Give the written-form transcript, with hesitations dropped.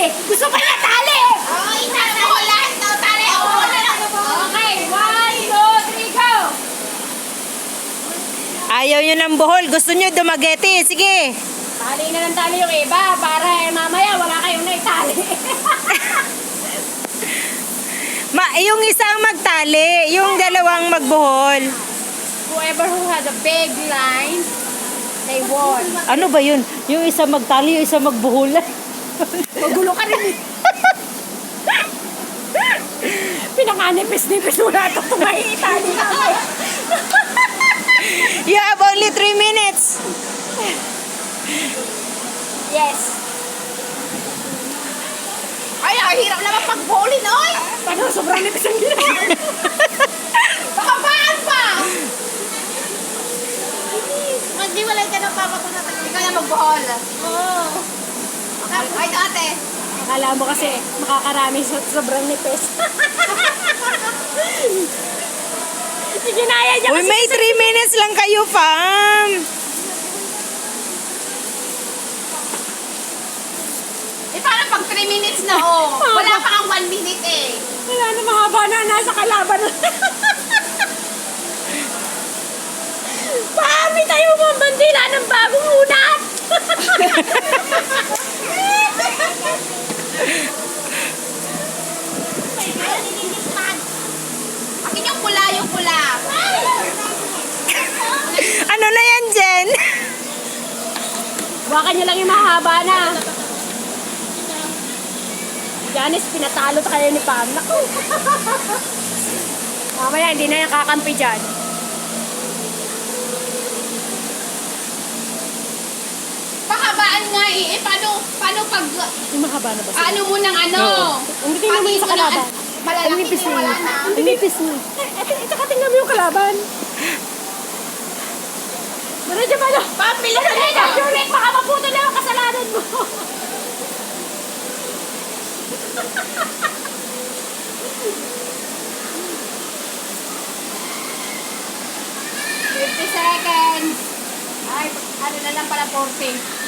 tali. Gusto pa niya tali. Oh, itali ko lahat ng tali. Okay, 1, 2, 3, go. Ayaw nyo ng buhol. Gusto nyo dumageti. Sige. Tali na ng tali yung iba para mamaya wala kayong naitali. Yung isang magtali, yung dalawang magbuhol. Whoever who has a big line, they won. Ano ba yun? Yung isa magtali, yung isa magbuhol. Magulo ka rin eh. Pinanganipis-nipis mo na ito kung may itali na kayo. You have only 3 minutes. Yes. Ay, ang hirap naman pag-bowling, oy. Paano? Sobrang nipis ang ginawa. Baka paan pa. Magdiwalay ka ng papa ko na tayo. Ikaw na mag-bohol. Oo. Ay, ate. Akala mo kasi makakarami sa sobrang nipis. Iginaya niya Uy, kasi. may 3 minutes lang kayo, fam. Eh, paano pag 3 minutes na, oh? Wala pa kang 1 minute, eh. Wala na, mahaba na nasa kalaban. Pami tayo mambandila ng bagong unat. Akin yung pula, yung pula. Ano na yan, Jen? Huwakan niyo lang yung mahaba na. Janice, pinatalo tayo ni Pam. Naku. Mamaya, hindi na yung kakampi dyan. Pahabaan nga, eh. Paano pag... Yung mahaba na ba siya? Ano mo ng ano? Hindi tingnan mo yung sa kalaban. Malalaki Ang nipis na wala niya. na. Ang nipis niya. Tsaka tingnan mo yung kalaban. Diretso ba na? Pamili ka na. Juliet, baka maputo na yung kasalanan mo. Seconds. Ay, ano na lang pala 40.